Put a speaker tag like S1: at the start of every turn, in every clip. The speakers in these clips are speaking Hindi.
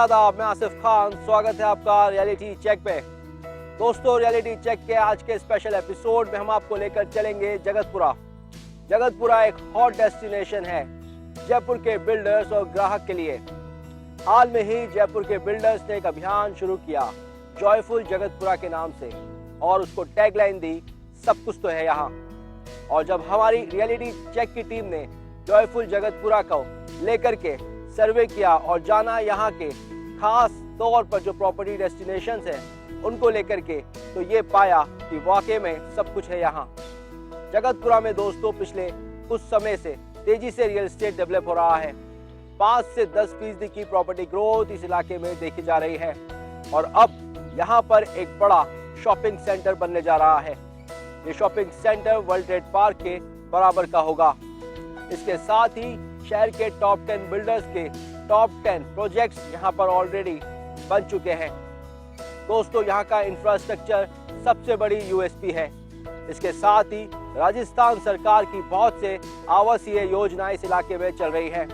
S1: आदाब, मैं आसिफ खान। स्वागत है आपका रियलिटी चेक पे। दोस्तों, रियलिटी चेक के आज के स्पेशल एपिसोड में हम आपको लेकर चलेंगे जगतपुरा। जगतपुरा एक हॉट डेस्टिनेशन है जयपुर के बिल्डर्स और ग्राहक के लिए। हाल में ही जयपुर के बिल्डर्स ने एक अभियान शुरू किया जॉयफुल जगतपुरा के नाम से और उसको टैगलाइन दी, सब कुछ तो है यहाँ। और जब हमारी रियलिटी चेक की टीम ने जॉयफुल जगतपुरा को लेकर के सर्वे किया और जाना यहाँ के खास तौर पर जो प्रॉपर्टी डेस्टिनेशंस हैं उनको लेकर के, तो ये पाया कि वाकई में सब कुछ है यहाँ जगतपुरा में। दोस्तों, पिछले कुछ समय से तेजी से रियल एस्टेट डेवलप हो रहा है। 5 से 10% की प्रॉपर्टी ग्रोथ इस इलाके में देखी जा रही है और अब यहाँ पर एक बड़ा शॉपिंग सेंटर बनने जा रहा है। ये shopping centre world trade park के बराबर का होगा। इसके साथ ही शहर के टॉप 10 बिल्डर्स के टॉप 10 प्रोजेक्ट्स यहाँ पर ऑलरेडी बन चुके हैं। दोस्तों, यहाँ का इंफ्रास्ट्रक्चर सबसे बड़ी यूएसपी है। इसके साथ ही राजस्थान सरकार की बहुत से आवासीय योजनाएं इस इलाके में चल रही है।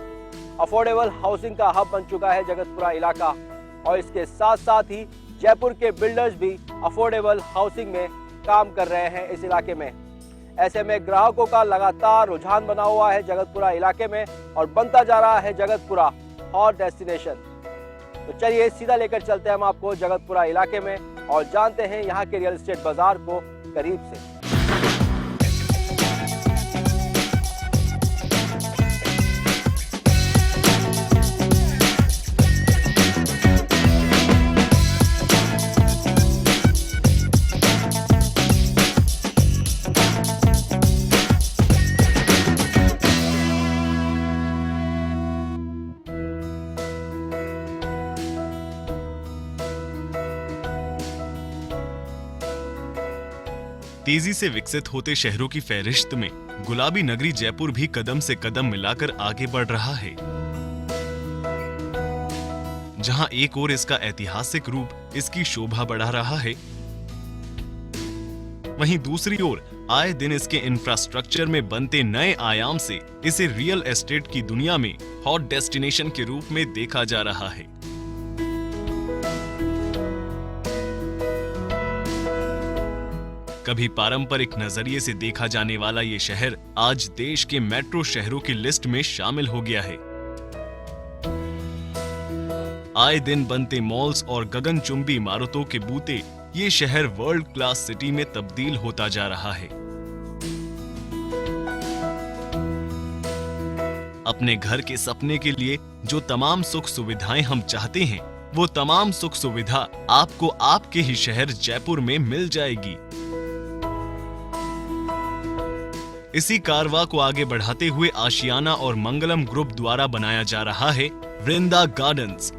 S1: अफोर्डेबल हाउसिंग का हब बन चुका है जगतपुरा इलाका और इसके साथ साथ ही जयपुर के बिल्डर्स भी अफोर्डेबल हाउसिंग में काम कर रहे हैं इस इलाके में। ऐसे में ग्राहकों का लगातार रुझान बना हुआ है जगतपुरा इलाके में और बनता जा रहा है जगतपुरा हॉट डेस्टिनेशन। तो चलिए सीधा लेकर चलते हैं हम आपको जगतपुरा इलाके में और जानते हैं यहाँ के रियल एस्टेट बाजार को करीब से।
S2: तेजी से विकसित होते शहरों की फहरिस्त में गुलाबी नगरी जयपुर भी कदम से कदम मिलाकर आगे बढ़ रहा है। जहां एक ओर इसका ऐतिहासिक रूप इसकी शोभा बढ़ा रहा है, वहीं दूसरी ओर आए दिन इसके इंफ्रास्ट्रक्चर में बनते नए आयाम से इसे रियल एस्टेट की दुनिया में हॉट डेस्टिनेशन के रूप में देखा जा रहा है। कभी पारंपरिक नजरिए से देखा जाने वाला ये शहर आज देश के मेट्रो शहरों की लिस्ट में शामिल हो गया है। आए दिन बनते मॉल्स और गगनचुंबी इमारतों के बूते ये शहर वर्ल्ड क्लास सिटी में तब्दील होता जा रहा है। अपने घर के सपने के लिए जो तमाम सुख सुविधाएं हम चाहते हैं, वो तमाम सुख सुविधा आपको आपके ही शहर जयपुर में मिल जाएगी। इसी कारवां को आगे बढ़ाते हुए आशियाना और मंगलम ग्रुप द्वारा बनाया जा रहा है वृंदा गार्डन्स,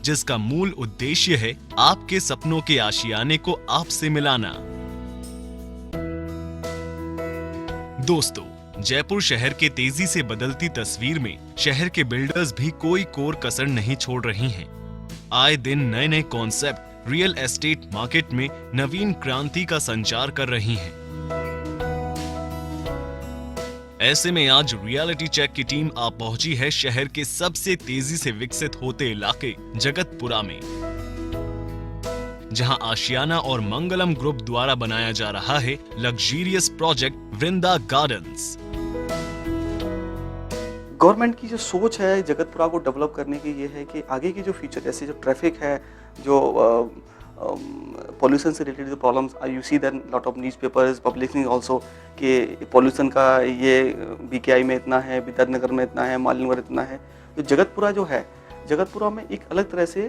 S2: जिसका मूल उद्देश्य है आपके सपनों के आशियाने को आपसे मिलाना। दोस्तों, जयपुर शहर के तेजी से बदलती तस्वीर में शहर के बिल्डर्स भी कोई कोर कसर नहीं छोड़ रही हैं। आए दिन नए नए कॉन्सेप्ट रियल एस्टेट मार्केट में नवीन क्रांति का संचार कर रही हैं। ऐसे में आज रियलिटी चेक की टीम आ पहुंची है शहर के सबसे तेजी से विकसित होते इलाके जगतपुरा में, जहां आशियाना और मंगलम ग्रुप द्वारा बनाया जा रहा है लग्जरियस प्रोजेक्ट वृंदा गार्डन्स।
S3: गवर्नमेंट की जो सोच है जगतपुरा को डेवलप करने की, ये है कि आगे की जो फ्यूचर, जैसे जो ट्रैफिक है, जो पॉल्यूशन से रिलेटेड जो problems, you see that lot of newspapers publishing also कि पॉल्यूशन का ये बीकेआई में इतना है, बिधाननगर में इतना है, मालिनगर इतना है। तो जगतपुरा जो है, जगतपुरा में एक अलग तरह से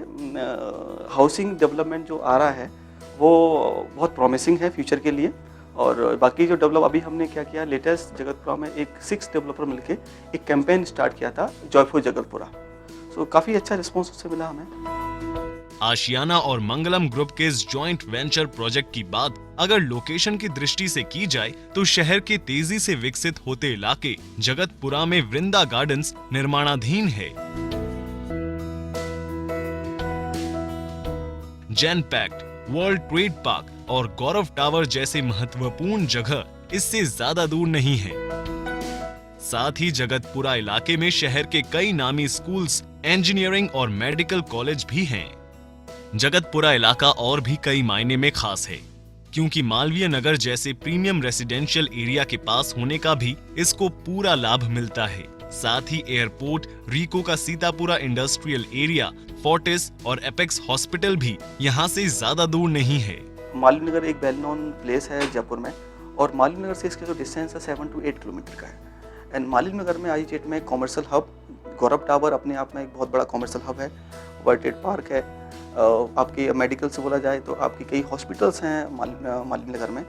S3: हाउसिंग डेवलपमेंट जो आ रहा है वो बहुत प्रॉमिसिंग है फ्यूचर के लिए। और बाकी जो डेवलप अभी हमने क्या किया, लेटेस्ट जगतपुरा में एक 6 डेवलपर मिलके एक कैंपेन स्टार्ट किया था जॉयफुल जगतपुरा। सो काफ़ी अच्छा रिस्पॉन्स उससे मिला हमें।
S2: आशियाना और मंगलम ग्रुप के इस जॉइंट वेंचर प्रोजेक्ट की बात अगर लोकेशन की दृष्टि से की जाए तो शहर के तेजी से विकसित होते इलाके जगतपुरा में वृंदा गार्डन्स निर्माणाधीन है। Jain pact, world trade park और गौरव टावर जैसे महत्वपूर्ण जगह इससे ज्यादा दूर नहीं है। साथ ही जगतपुरा इलाके में शहर के कई नामी स्कूल्स, इंजीनियरिंग और मेडिकल कॉलेज भी हैं। जगतपुरा इलाका और भी कई मायने में खास है, क्योंकि मालवीय नगर जैसे प्रीमियम रेसिडेंशियल एरिया के पास होने का भी इसको पूरा लाभ मिलता है। साथ ही एयरपोर्ट, रीको का सीतापुरा इंडस्ट्रियल एरिया, फोर्टिस और एपेक्स हॉस्पिटल भी यहाँ से ज्यादा दूर नहीं है।
S3: मालवीय नगर एक वेल नोन प्लेस है जयपुर में, और मालवीय नगर से इसका जो डिस्टेंस है 7 to 8 किलोमीटर का है। एंड मालवीय नगर में आज डेट में कॉमर्शियल हब, गौरव टावर अपने आप में एक बहुत बड़ा कॉमर्शियल हब है, वर्ल्ड पार्क है, आपके मेडिकल से बोला जाए तो आपकी कई हॉस्पिटल्स हैं मालवीय नगर में।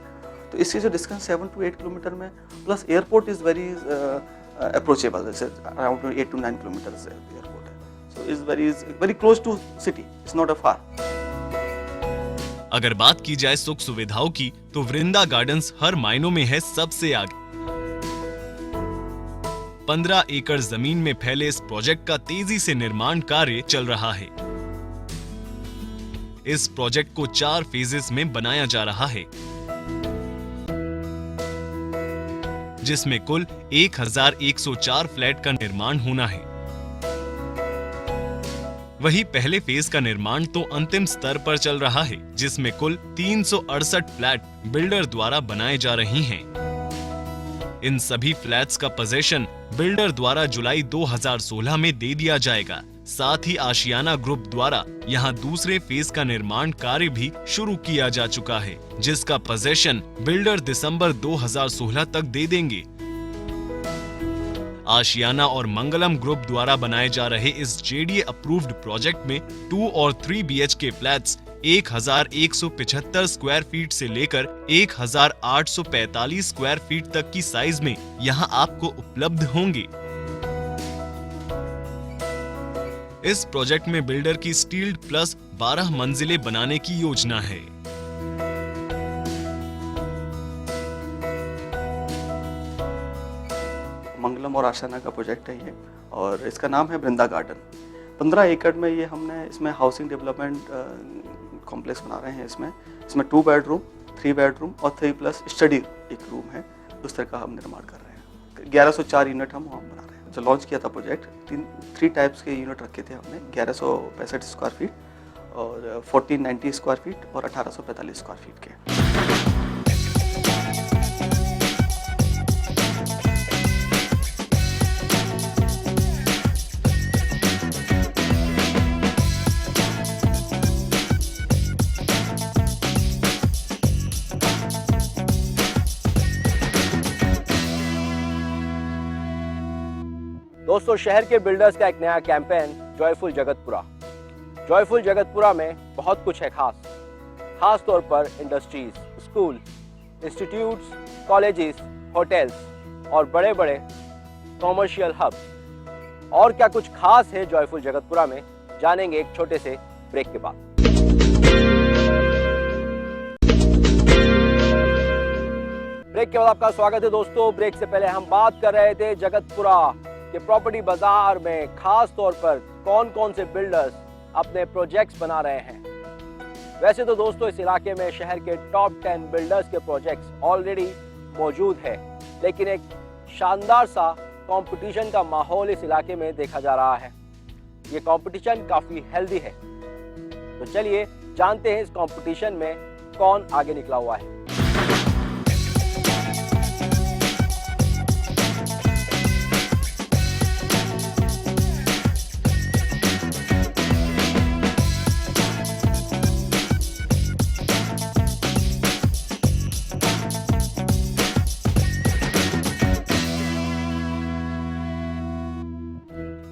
S3: तो इससे जो डिस्टेंस 7 to 8 किलोमीटर में, plus airport is very approachable, जैसे अराउंड 8 to 9 किलोमीटर्स एयरपोर्ट है। So is very close to city, it's not a far.
S2: अगर बात की जाए सुख सुविधाओं की, तो वृंदा गार्डन्स हर मायनों में है सबसे आगे। 15 एकड़ जमीन में फैले इस प्रोजेक्ट का तेजी से निर्माण कार्य चल रहा है। इस प्रोजेक्ट को 4 फेजेस में बनाया जा रहा है, जिसमें कुल 1104 फ्लैट का निर्माण होना है। वही पहले फेज का निर्माण तो अंतिम स्तर पर चल रहा है, जिसमें कुल 368 फ्लैट बिल्डर द्वारा बनाए जा रहे हैं। इन सभी फ्लैट्स का पोजीशन बिल्डर द्वारा जुलाई 2016 में दे दिया जाएगा। साथ ही आशियाना ग्रुप द्वारा यहां दूसरे फेज का निर्माण कार्य भी शुरू किया जा चुका है, जिसका पोजीशन बिल्डर दिसंबर 2016 तक दे देंगे। आशियाना और मंगलम ग्रुप द्वारा बनाए जा रहे इस जेडीए अप्रूव्ड प्रोजेक्ट में 2 और 3 BHK फ्लैट्स 1175 स्क्वायर फीट से लेकर 1845 स्क्वायर फीट तक की साइज में यहां आपको उपलब्ध होंगे। इस प्रोजेक्ट में बिल्डर की स्टील प्लस 12 मंजिलें बनाने की योजना है।
S3: मंगलम और आशियाना का प्रोजेक्ट है ये, और इसका नाम है वृंदा गार्डन। 15 एकड़ में ये हमने इसमें हाउसिंग डेवलपमेंट कॉम्प्लेक्स बना रहे हैं। इसमें 2 बेडरूम, 3 बेडरूम और 3+ स्टडी एक रूम है, उस तरह का हम निर्माण कर रहे हैं। 1104 यूनिट हम वहाँ बना रहे हैं। जो लॉन्च किया था प्रोजेक्ट, 3 टाइप्स के यूनिट रखे थे हमने, 1165 स्क्वायर फीट और 1490 स्क्वायर फीट और 1845 स्क्वायर फीट के।
S1: दोस्तों, शहर के बिल्डर्स का एक नया campaign joyful Jagatpura. Joyful Jagatpura में बहुत कुछ है खास तौर पर industries, school, institutes, colleges, hotels और बड़े बड़े कॉमर्शियल हब्स। और क्या कुछ खास है जॉयफुल जगतपुरा में, जानेंगे एक छोटे से ब्रेक के बाद। ब्रेक के बाद आपका स्वागत है दोस्तों। ब्रेक से पहले हम बात कर रहे थे जगतपुरा के प्रॉपर्टी बाजार में खास तौर पर कौन कौन से बिल्डर्स अपने प्रोजेक्ट्स बना रहे हैं। वैसे तो दोस्तों, इस इलाके में शहर के टॉप 10 बिल्डर्स के प्रोजेक्ट्स ऑलरेडी मौजूद है, लेकिन एक शानदार सा कंपटीशन का माहौल इस इलाके में देखा जा रहा है। ये कंपटीशन काफी हेल्दी है, तो चलिए जानते हैं इस कंपटीशन में कौन आगे निकला हुआ है।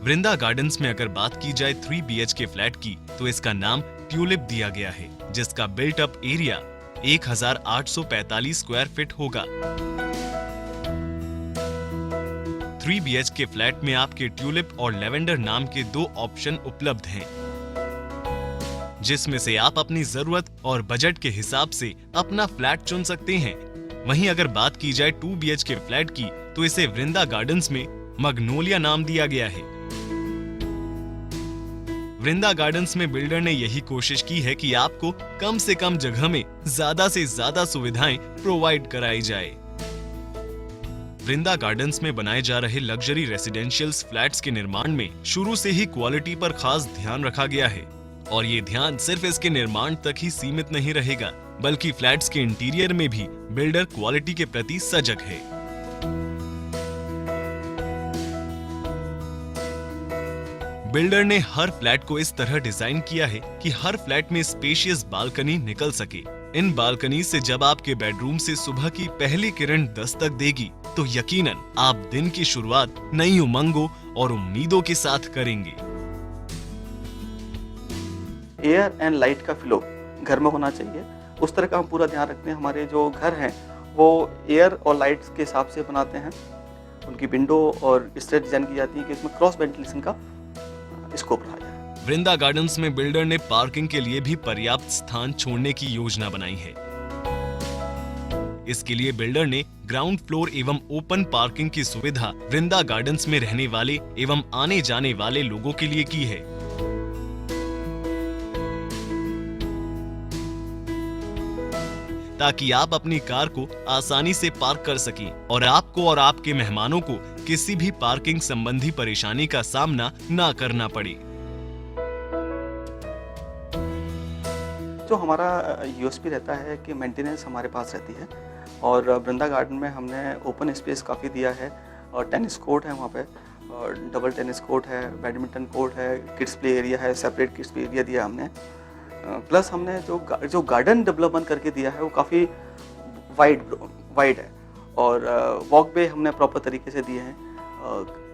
S2: वृंदा गार्डन्स में अगर बात की जाए 3 BHK फ्लैट की, तो इसका नाम ट्यूलिप दिया गया है, जिसका built up area 1845 square feet होगा। 3 BHK फ्लैट में आपके ट्यूलिप और लेवेंडर नाम के 2 ऑप्शन उपलब्ध हैं, जिसमें से आप अपनी जरूरत और बजट के हिसाब से अपना फ्लैट चुन सकते हैं। वहीं अगर बात की जाए 2 BHK फ्लैट की, तो इसे वृंदा गार्डन्स में मग्नोलिया नाम दिया गया है। वृंदा गार्डन्स में बिल्डर ने यही कोशिश की है कि आपको कम से कम जगह में ज्यादा से ज्यादा सुविधाएं प्रोवाइड कराई जाए। वृंदा गार्डन्स में बनाए जा रहे लग्जरी रेसिडेंशियल फ्लैट्स के निर्माण में शुरू से ही क्वालिटी पर खास ध्यान रखा गया है और ये ध्यान सिर्फ इसके निर्माण तक ही सीमित नहीं रहेगा, बल्कि फ्लैट्स के इंटीरियर में भी बिल्डर क्वालिटी के प्रति सजग है। बिल्डर ने हर फ्लैट को इस तरह डिजाइन किया है कि हर फ्लैट में स्पेशियस बालकनी निकल सके। इन बालकनी से जब आपके बेडरूम से सुबह की पहली किरण दस्तक देगी तो यकीनन आप दिन की शुरुआत नई उमंगों और उम्मीदों के साथ करेंगे।
S3: एयर एंड लाइट का फ्लो घर में होना चाहिए, उस तरह का हम पूरा ध्यान रखते हैं। हमारे जो घर हैं वो एयर और लाइट के हिसाब से बनाते हैं। उनकी विंडो और इस तरह डिजाइन की जाती है कि इसमें क्रॉस वेंटिलेशन का स्कोप रहा जाए।
S2: वृंदा गार्डन्स में बिल्डर ने पार्किंग के लिए भी पर्याप्त स्थान छोड़ने की योजना बनाई है। इसके लिए बिल्डर ने ग्राउंड फ्लोर एवं ओपन पार्किंग की सुविधा वृंदा गार्डन्स में रहने वाले एवं आने जाने वाले लोगों के लिए की है। ताकि आप अपनी कार को आसानी से पार्क कर सकें और आपको और आपके मेहमानों को किसी भी पार्किंग संबंधी परेशानी का सामना ना करना पड़े।
S3: जो हमारा यूएसपी रहता है कि मेंटेनेंस हमारे पास रहती है और वृंदा गार्डन में हमने ओपन स्पेस काफ़ी दिया है और टेनिस कोर्ट है वहाँ पे और डबल टेनिस कोर्ट है, बैडमिंटन कोर्ट है, किड्स प्ले एरिया है, सेपरेट किड्स प्ले एरिया दिया हमने। प्लस हमने जो गार्डन डेवलपमेंट करके दिया है वो काफ़ी वाइड है और वॉक वे हमने प्रॉपर तरीके से दिए हैं।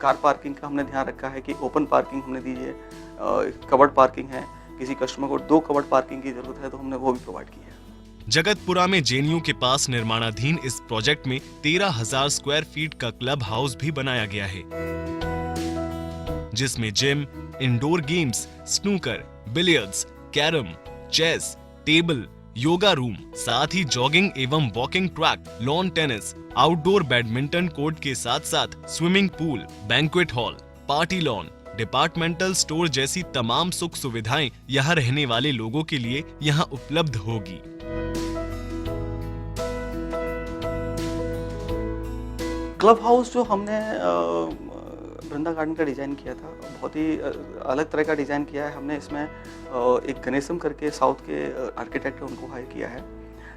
S3: कार पार्किंग का हमने ध्यान रखा है कि ओपन पार्किंग हमने दी है, कवर्ड पार्किंग है। किसी कस्टमर को 2 कवर्ड पार्किंग की जरूरत है तो हमने वो भी प्रोवाइड की है।
S2: जगतपुरा में जेएनयू के पास निर्माणाधीन इस प्रोजेक्ट में 13,000 स्क्वायर फीट का क्लब हाउस भी बनाया गया है, जिसमें gym, indoor games, snooker, billiards, carrom, chess, table, yoga room, साथ ही जॉगिंग एवं walking track, lawn tennis, outdoor badminton court के साथ साथ swimming pool, banquet hall, party lawn, departmental store जैसी तमाम सुख सुविधाएं यहाँ रहने वाले लोगों के लिए यहाँ उपलब्ध होगी।
S3: क्लब हाउस जो हमने वृंदा गार्डन का डिज़ाइन किया था बहुत ही अलग तरह का डिज़ाइन किया है हमने। इसमें एक गणेशम करके साउथ के आर्किटेक्ट उनको हायर किया है।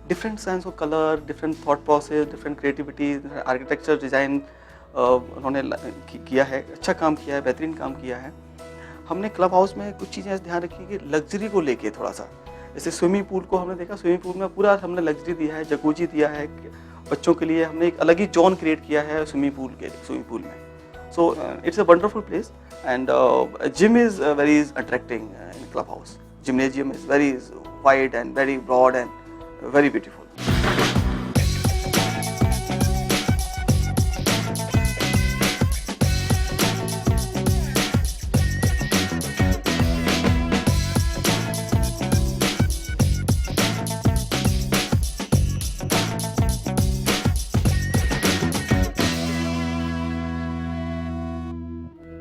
S3: Different sense of colour, different thought process, different creativity, architecture design उन्होंने किया है। अच्छा काम किया है, बेहतरीन काम किया है। हमने क्लब हाउस में कुछ चीज़ें ध्यान रखी कि लग्जरी को लेके थोड़ा सा, जैसे स्विमिंग पूल को हमने देखा, स्विमिंग पूल में पूरा हमने लग्जरी दिया है, जकूजी दिया है। बच्चों के लिए हमने एक अलग ही जोन क्रिएट किया है स्विमिंग पूल में। So it's a wonderful place and gym is very attracting in clubhouse. Gymnasium is very wide and very broad and very beautiful.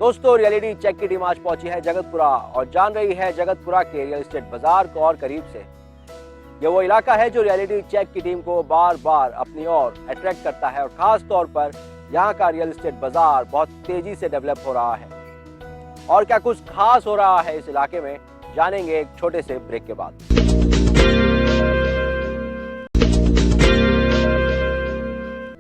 S1: दोस्तों, रियलिटी चेक की टीम आज पहुंची है जगतपुरा और जान रही है जगतपुरा के रियल एस्टेट बाजार को और करीब से। ये वो इलाका है जो रियलिटी चेक की टीम को बार बार अपनी ओर अट्रैक्ट करता है और खास तौर पर यहाँ का रियल एस्टेट बाजार बहुत तेजी से डेवलप हो रहा है। और क्या कुछ खास हो रहा है इस इलाके में, जानेंगे एक छोटे से ब्रेक के बाद।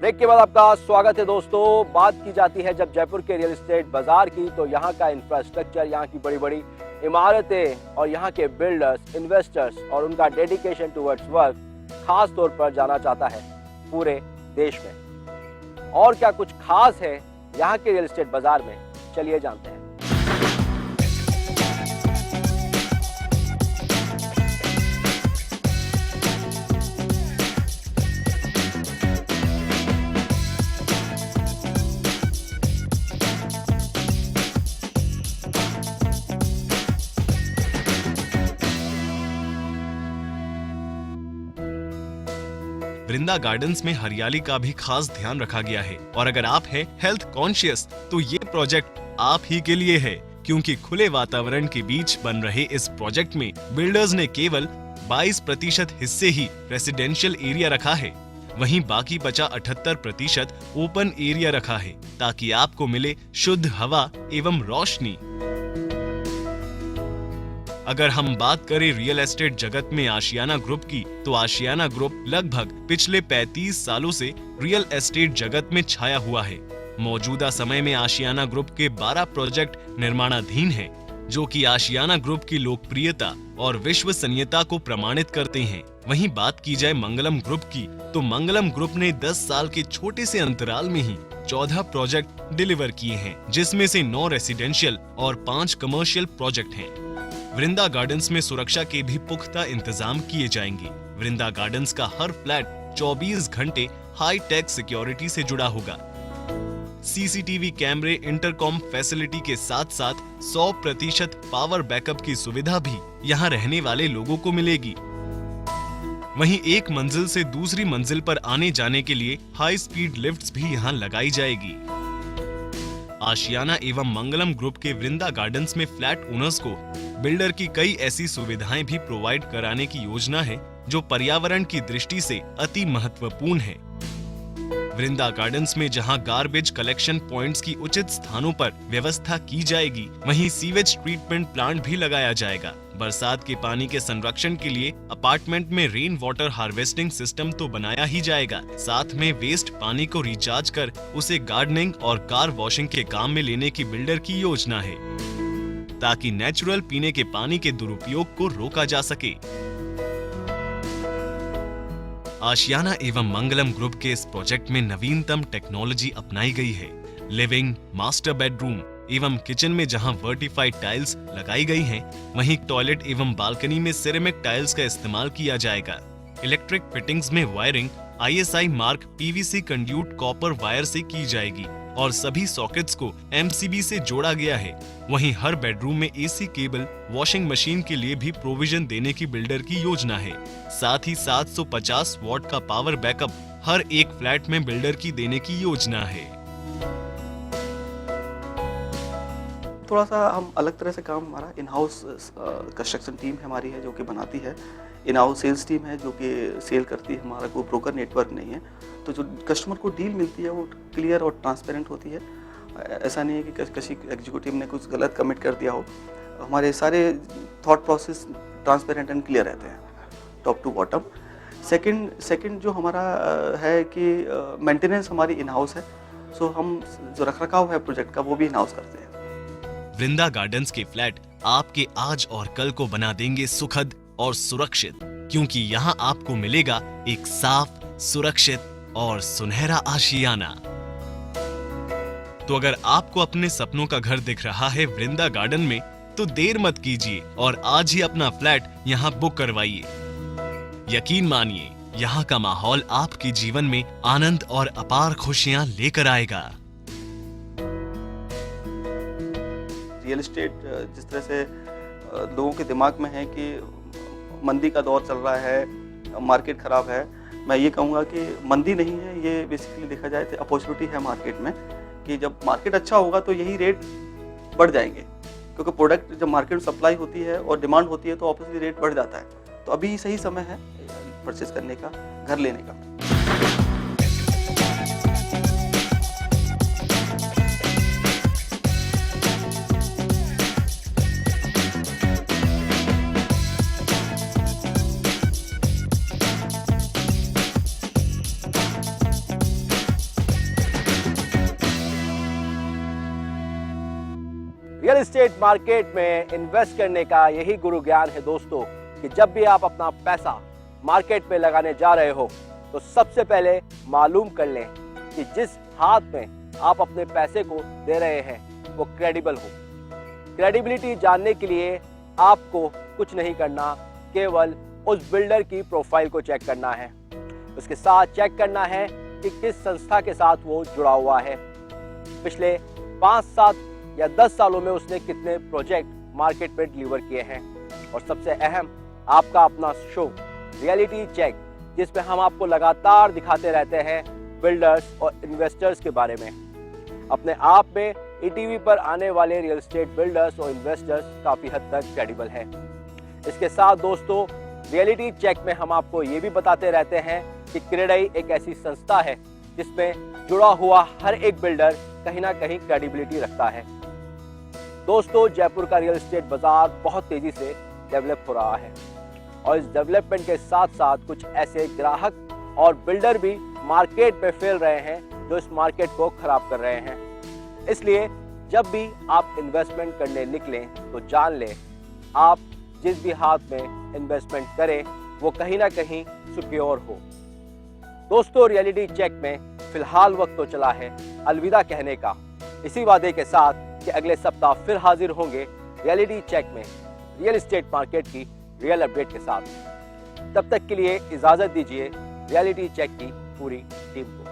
S1: ब्रेक के बाद आपका स्वागत है दोस्तों। बात की जाती है जब जयपुर के रियल एस्टेट बाजार की, तो यहाँ का इंफ्रास्ट्रक्चर, यहाँ की बड़ी बड़ी इमारतें और यहाँ के बिल्डर्स, इन्वेस्टर्स और उनका डेडिकेशन टुवर्ड्स वर्क खास तौर पर जाना जाता है पूरे देश में। और क्या कुछ खास है यहाँ के रियल एस्टेट बाजार में, चलिए जानते हैं।
S2: वृंदा गार्डन्स में हरियाली का भी खास ध्यान रखा गया है और अगर आप हैं हेल्थ कॉन्शियस तो ये प्रोजेक्ट आप ही के लिए है, क्योंकि खुले वातावरण के बीच बन रहे इस प्रोजेक्ट में बिल्डर्स ने केवल 22% हिस्से ही रेसिडेंशियल एरिया रखा है, वहीं बाकी बचा 78% ओपन एरिया रखा है ताकि आपको मिले शुद्ध हवा एवं रोशनी। अगर हम बात करें रियल एस्टेट जगत में आशियाना ग्रुप की, तो आशियाना ग्रुप लगभग पिछले 35 सालों से रियल एस्टेट जगत में छाया हुआ है। मौजूदा समय में आशियाना ग्रुप के 12 प्रोजेक्ट निर्माणाधीन हैं, जो कि आशियाना ग्रुप की लोकप्रियता और विश्वसनीयता को प्रमाणित करते हैं। वहीं बात की जाए मंगलम ग्रुप की, तो मंगलम ग्रुप ने 10 साल के छोटे से अंतराल में ही 14 प्रोजेक्ट डिलीवर किए हैं, जिसमें से 9 रेसिडेंशियल और 5 कमर्शियल प्रोजेक्ट हैं। वृंदा गार्डन्स में सुरक्षा के भी पुख्ता इंतजाम किए जाएंगे। वृंदा गार्डन्स का हर फ्लैट 24 घंटे हाई टेक सिक्योरिटी से जुड़ा होगा। सीसीटीवी कैमरे, इंटरकॉम फैसिलिटी के साथ साथ 100% पावर बैकअप की सुविधा भी यहाँ रहने वाले लोगों को मिलेगी। वहीं एक मंजिल से दूसरी मंजिल पर आने जाने के लिए हाई स्पीड लिफ्ट्स भी यहाँ लगाई जाएगी। आशियाना एवं मंगलम ग्रुप के वृंदा गार्डन्स में फ्लैट ओनर्स को बिल्डर की कई ऐसी सुविधाएं भी प्रोवाइड कराने की योजना है, जो पर्यावरण की दृष्टि से अति महत्वपूर्ण है। वृंदा गार्डन्स में जहां गार्बेज कलेक्शन पॉइंट्स की उचित स्थानों पर व्यवस्था की जाएगी, वहीं सीवेज ट्रीटमेंट प्लांट भी लगाया जाएगा। बरसात के पानी के संरक्षण के लिए अपार्टमेंट में रेन वाटर हार्वेस्टिंग सिस्टम तो बनाया ही जाएगा, साथ में वेस्ट पानी को रिचार्ज कर उसे गार्डनिंग और कार वॉशिंग के काम में लेने की बिल्डर की योजना है, ताकि नेचुरल पीने के पानी के दुरुपयोग को रोका जा सके। आशियाना एवं मंगलम ग्रुप के इस प्रोजेक्ट में नवीनतम टेक्नोलॉजी अपनाई गई है। लिविंग, मास्टर बेडरूम एवं किचन में जहां वर्टिफाइड टाइल्स लगाई गई हैं, वहीं टॉयलेट एवं बालकनी में सिरेमिक टाइल्स का इस्तेमाल किया जाएगा। इलेक्ट्रिक फिटिंग्स में wiring ISI mark PVC conduit copper wire से की जाएगी और सभी सॉकेट्स को MCB से जोड़ा गया है। वहीं हर बेडरूम में AC केबल, वॉशिंग मशीन के लिए भी प्रोविजन देने की बिल्डर की योजना है। साथ ही 750 वॉट का पावर बैकअप हर एक फ्लैट में बिल्डर की देने की योजना है।
S3: थोड़ा सा हम अलग तरह से काम, हमारा इन हाउस कंस्ट्रक्शन टीम हमारी है जो कि बनाती है, इन हाउस सेल्स टीम है जो कि सेल करती है, हमारा कोई ब्रोकर नेटवर्क नहीं है। तो जो कस्टमर को डील मिलती है वो क्लियर और ट्रांसपेरेंट होती है। ऐसा नहीं है कि किसी एग्जीक्यूटिव ने कुछ गलत कमिट कर दिया हो। हमारे सारे thought process transparent and clear रहते हैं टॉप टू बॉटम। सेकंड जो हमारा है कि मेंटेनेंस हमारी इन हाउस है, सो हम जो रखरखाव है प्रोजेक्ट का वो भी इन हाउस करते हैं।
S2: वृंदा गार्डन्स के फ्लैट आपके आज और कल को बना देंगे सुखद और सुरक्षित, क्योंकि यहाँ आपको मिलेगा एक साफ, सुरक्षित और सुनहरा आशियाना। तो अगर आपको अपने सपनों का घर दिख रहा है वृंदा गार्डन में, तो देर मत कीजिए और आज ही अपना फ्लैट यहाँ बुक करवाइए। यकीन मानिए, यहाँ का माहौल आपके जीवन में आनंद और अपार खुशियाँ लेकर आएगा।
S3: रियल एस्टेट जिस तरह से लोगों के दिमाग में है कि मंदी का दौर चल रहा है, मार्केट ख़राब है, मैं ये कहूँगा कि मंदी नहीं है, ये बेसिकली देखा जाए तो अपॉर्चुनिटी है मार्केट में, कि जब मार्केट अच्छा होगा तो यही रेट बढ़ जाएंगे, क्योंकि प्रोडक्ट जब मार्केट में सप्लाई होती है और डिमांड होती है तो ऑब्वियसली रेट बढ़ जाता है। तो अभी सही समय है परचेज करने का, घर लेने का।
S1: रियल एस्टेट मार्केट में इन्वेस्ट करने का यही गुरु ज्ञान है दोस्तों, कि जब भी आप अपना पैसा मार्केट में लगाने जा रहे हो तो सबसे पहले मालूम कर लें कि जिस हाथ में आप अपने पैसे को दे रहे हैं वो क्रेडिबल हो। क्रेडिबिलिटी जानने के लिए आपको कुछ नहीं करना, केवल उस बिल्डर की प्रोफाइल को चेक करना है। उसके साथ चेक करना है कि किस संस्था के साथ वो जुड़ा हुआ है, पिछले 5, 7 या 10 सालों में उसने कितने प्रोजेक्ट मार्केट में डिलीवर किए हैं। और सबसे अहम, आपका अपना शो रियलिटी चेक, जिसमें हम आपको लगातार दिखाते रहते हैं बिल्डर्स और इन्वेस्टर्स के बारे में। अपने आप में ETV पर आने वाले रियल एस्टेट बिल्डर्स और इन्वेस्टर्स काफ़ी हद तक क्रेडिबल है। इसके साथ दोस्तों, रियलिटी चेक में हम आपको ये भी बताते रहते हैं कि क्रेडाई एक ऐसी संस्था है जिसमें जुड़ा हुआ हर एक बिल्डर कहीं ना कहीं क्रेडिबिलिटी रखता है। दोस्तों, जयपुर का रियल एस्टेट बाजार बहुत तेजी से डेवलप हो रहा है और इस डेवलपमेंट के साथ साथ कुछ ऐसे ग्राहक और बिल्डर भी मार्केट में फैल रहे हैं जो इस मार्केट को खराब कर रहे हैं। इसलिए जब भी आप इन्वेस्टमेंट करने निकलें तो जान लें, आप जिस भी हाथ में इन्वेस्टमेंट करें वो कहीं ना कहीं सिक्योर हो। दोस्तों, रियलिटी चेक में फिलहाल वक्त तो चला है अलविदा कहने का। इसी वादे के साथ कि अगले सप्ताह फिर हाजिर होंगे रियलिटी चेक में रियल एस्टेट मार्केट की रियल अपडेट के साथ। तब तक के लिए इजाजत दीजिए रियलिटी चेक की पूरी टीम को।